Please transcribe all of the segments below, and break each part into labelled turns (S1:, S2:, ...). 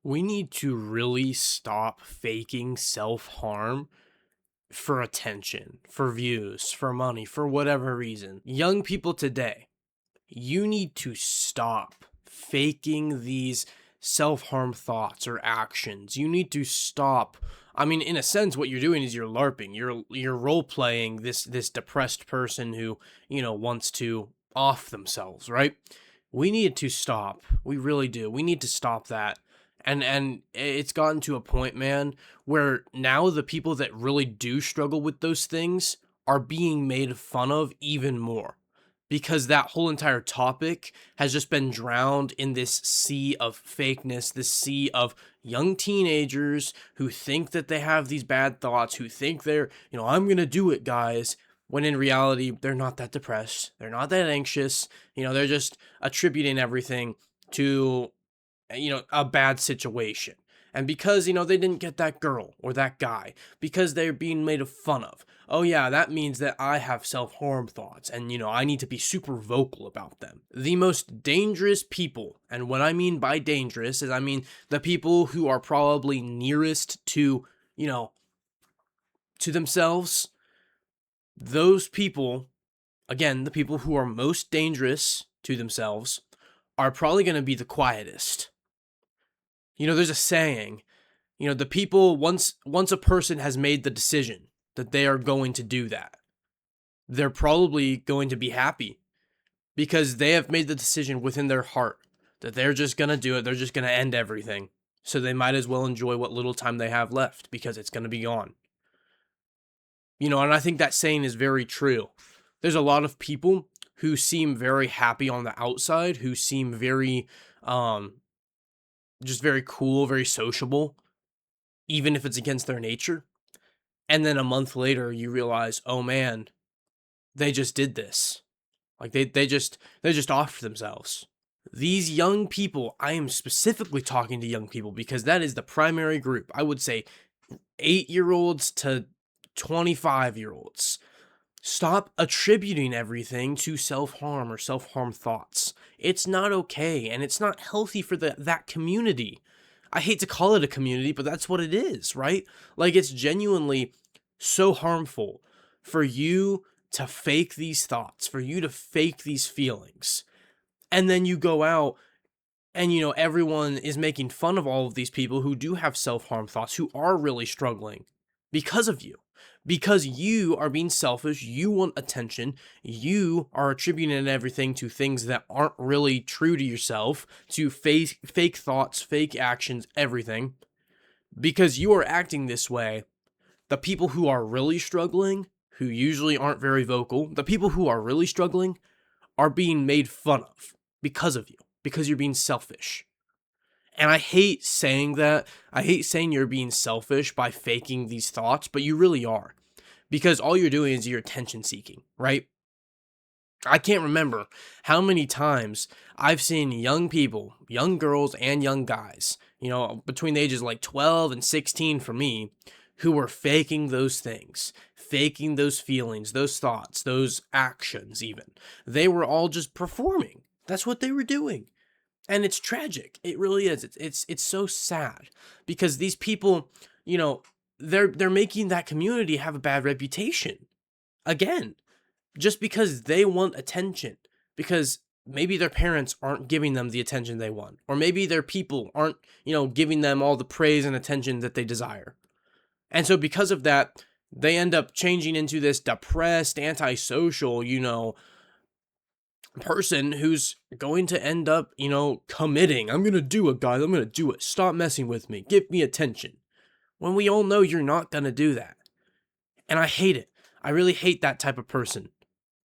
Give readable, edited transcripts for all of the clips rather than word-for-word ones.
S1: We need to really stop faking self-harm for attention, for views, for money, for whatever reason. Young people today, you need to stop faking these self-harm thoughts or actions. You need to stop. I mean, in a sense, what you're doing is you're LARPing. You're role playing this depressed person who, wants to off themselves, right? We need to stop. We really do. We need to stop that. And it's gotten to a point, man, where now the people that really do struggle with those things are being made fun of even more because that whole entire topic has just been drowned in this sea of fakeness, this sea of young teenagers who think that they have these bad thoughts, who think they're, I'm going to do it, guys. When in reality, they're not that depressed. They're not that anxious. They're just attributing everything to, a bad situation. And because, they didn't get that girl or that guy, because they're being made fun of, oh yeah, that means that I have self-harm thoughts and, I need to be super vocal about them. The most dangerous people, and what I mean by dangerous is I mean the people who are probably nearest to, to themselves, those people, again, the people who are most dangerous to themselves are probably going to be the quietest. There's a saying, the people once a person has made the decision that they are going to do that, they're probably going to be happy because they have made the decision within their heart that they're just going to do it. They're just going to end everything. So they might as well enjoy what little time they have left because it's going to be gone. And I think that saying is very true. There's a lot of people who seem very happy on the outside, who seem very, just very cool, very sociable, even if it's against their nature. And then a month later, you realize, oh man, they just did this. Like they just offed themselves. These young people, I am specifically talking to young people because that is the primary group. I would say 8-year-olds to 25-year-olds. Stop attributing everything to self-harm or self-harm thoughts. It's not okay, and it's not healthy for that community. I hate to call it a community, but that's what it is, right? Like, it's genuinely so harmful for you to fake these thoughts, for you to fake these feelings. And then you go out and, everyone is making fun of all of these people who do have self-harm thoughts, who are really struggling because of you. Because you are being selfish, you want attention, you are attributing everything to things that aren't really true to yourself, to fake thoughts, fake actions, everything. Because you are acting this way, the people who are really struggling, who usually aren't very vocal, the people who are really struggling are being made fun of because of you, because you're being selfish. And I hate saying that. I hate saying you're being selfish by faking these thoughts, but you really are. Because all you're doing is you're attention seeking, right? I can't remember how many times I've seen young people, young girls and young guys, between the ages like 12 and 16 for me, who were faking those things, faking those feelings, those thoughts, those actions even. They were all just performing. That's what they were doing. And it's tragic. It really is. It's so sad because these people, they're making that community have a bad reputation. Again, just because they want attention, because maybe their parents aren't giving them the attention they want, or maybe their people aren't, giving them all the praise and attention that they desire. And so because of that, they end up changing into this depressed, antisocial, person who's going to end up, committing. I'm going to do it, guys. I'm going to do it. Stop messing with me. Give me attention. When we all know you're not going to do that. And I hate it. I really hate that type of person.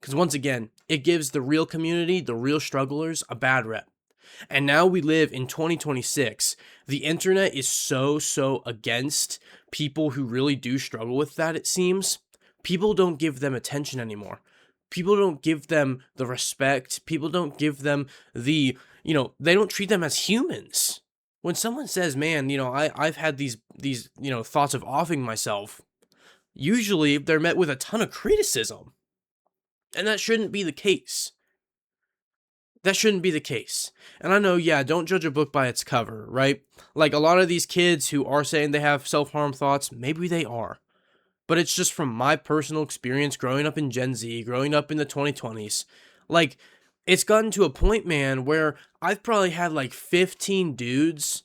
S1: Because once again, it gives the real community, the real strugglers, a bad rep. And now we live in 2026. The internet is so against people who really do struggle with that, it seems. People don't give them attention anymore. People don't give them the respect. People don't give them the, they don't treat them as humans. When someone says, man, I've had these, thoughts of offing myself, usually they're met with a ton of criticism. And that shouldn't be the case. That shouldn't be the case. And I know, yeah, don't judge a book by its cover, right? Like a lot of these kids who are saying they have self harm thoughts, maybe they are. But it's just from my personal experience growing up in Gen Z, growing up in the 2020s. Like, it's gotten to a point, man, where I've probably had like 15 dudes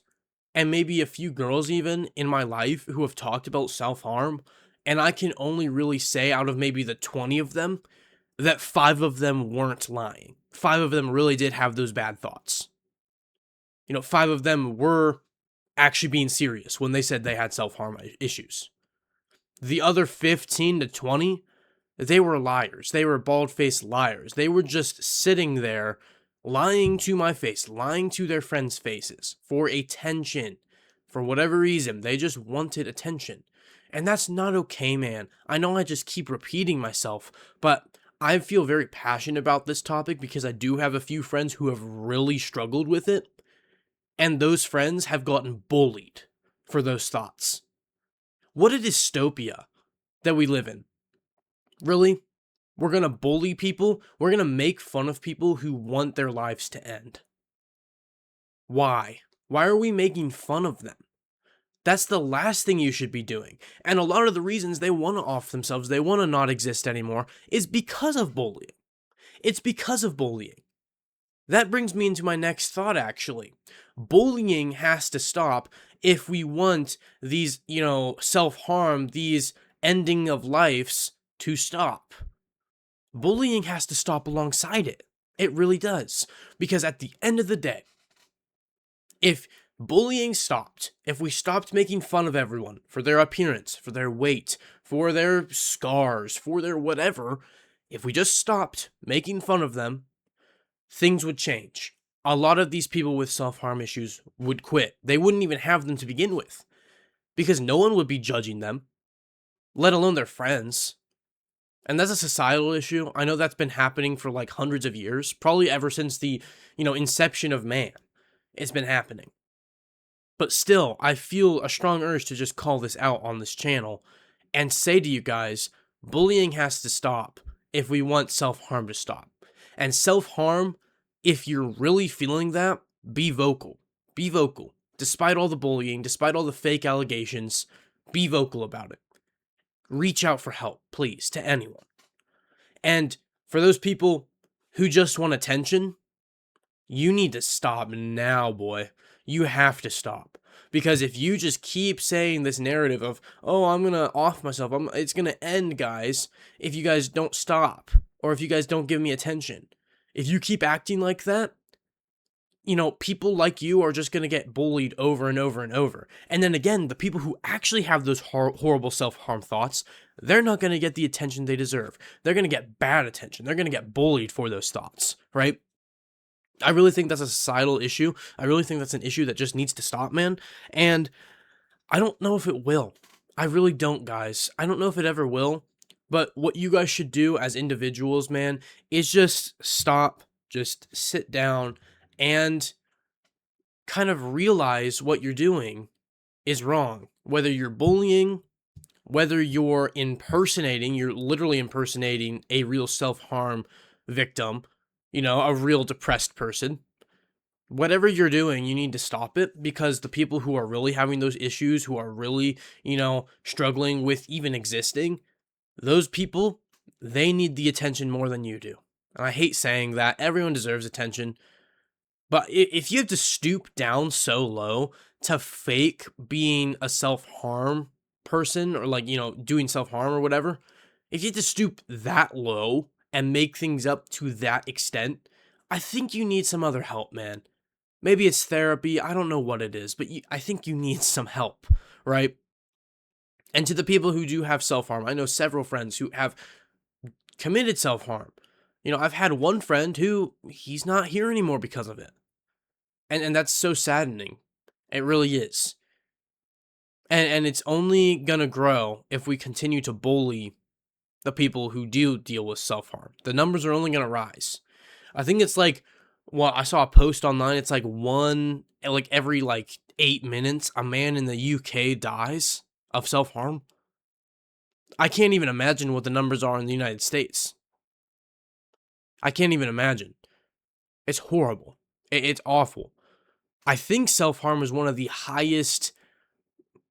S1: and maybe a few girls even in my life who have talked about self harm. And I can only really say out of maybe the 20 of them that 5 of them weren't lying. 5 of them really did have those bad thoughts. 5 of them were actually being serious when they said they had self harm issues. The other 15 to 20, they were liars. They were bald faced liars. They were just sitting there lying to my face, lying to their friends' faces for attention. For whatever reason, they just wanted attention. And that's not okay, man. I know I just keep repeating myself, but I feel very passionate about this topic because I do have a few friends who have really struggled with it. And those friends have gotten bullied for those thoughts. What a dystopia that we live in. Really? We're gonna bully people? We're gonna make fun of people who want their lives to end. Why? Why are we making fun of them? That's the last thing you should be doing. And a lot of the reasons they want to off themselves, they want to not exist anymore, is because of bullying. It's because of bullying. That brings me into my next thought, actually. Bullying has to stop if we want these, self harm, these ending of lives to stop. Bullying has to stop alongside it. It really does. Because at the end of the day, if bullying stopped, if we stopped making fun of everyone for their appearance, for their weight, for their scars, for their whatever, if we just stopped making fun of them, things would change. A lot of these people with self-harm issues would quit. They wouldn't even have them to begin with because no one would be judging them, let alone their friends. And that's a societal issue. I know that's been happening for like hundreds of years, probably ever since the, inception of man. It's been happening. But still, I feel a strong urge to just call this out on this channel and say to you guys, bullying has to stop if we want self-harm to stop. And self-harm, if you're really feeling that, be vocal. Be vocal. Despite all the bullying, despite all the fake allegations, be vocal about it. Reach out for help, please, to anyone. And for those people who just want attention, you need to stop now, boy. You have to stop. Because if you just keep saying this narrative of, oh, I'm going to off myself, it's going to end, guys, if you guys don't stop, or if you guys don't give me attention. If you keep acting like that, people like you are just going to get bullied over and over and over. And then again, the people who actually have those horrible self-harm thoughts, they're not going to get the attention they deserve. They're going to get bad attention. They're going to get bullied for those thoughts, right? I really think that's a societal issue. I really think that's an issue that just needs to stop, man. And I don't know if it will. I really don't, guys. I don't know if it ever will. But what you guys should do as individuals, man, is just stop, just sit down, and kind of realize what you're doing is wrong. Whether you're bullying, whether you're literally impersonating a real self-harm victim, a real depressed person. Whatever you're doing, you need to stop it because the people who are really having those issues, who are really, struggling with even existing, those people, they need the attention more than you do. And I hate saying that. Everyone deserves attention. But if you have to stoop down so low to fake being a self-harm person or doing self-harm or whatever, if you have to stoop that low and make things up to that extent, I think you need some other help, man. Maybe it's therapy. I don't know what it is, but I think you need some help, right? And to the people who do have self-harm, I know several friends who have committed self-harm. I've had one friend who he's not here anymore because of it. And that's so saddening. It really is. And it's only going to grow if we continue to bully the people who do deal with self-harm. The numbers are only going to rise. I think it's I saw a post online. It's every 8 minutes, a man in the UK dies of self-harm. I can't even imagine what the numbers are in the United States. I can't even imagine. It's horrible. It's awful. I think self-harm is one of the highest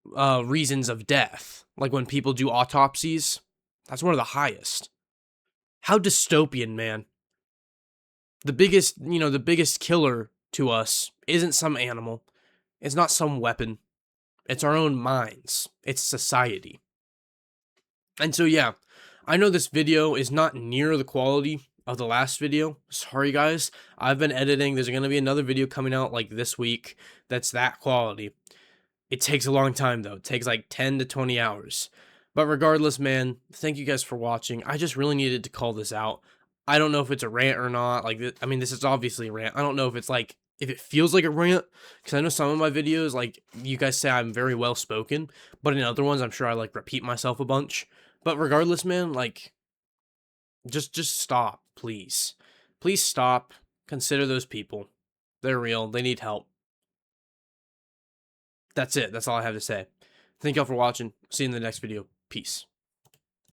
S1: reasons of death. Like when people do autopsies, that's one of the highest. How dystopian, man. The biggest killer to us isn't some animal. It's not some weapon. It's our own minds. It's society. And so, yeah, I know this video is not near the quality of the last video. Sorry, guys. I've been editing. There's going to be another video coming out like this week that's that quality. It takes a long time, though. It takes like 10 to 20 hours. But regardless, man, thank you guys for watching. I just really needed to call this out. I don't know if it's a rant or not. Like, I mean, this is obviously a rant. I don't know if it's like, if it feels like a rant, because I know some of my videos, like, you guys say I'm very well spoken, but in other ones, I'm sure I like repeat myself a bunch. But regardless, man, like, just stop, please. Please stop. Consider those people. They're real. They need help. That's it. That's all I have to say. Thank y'all for watching. See you in the next video. Peace.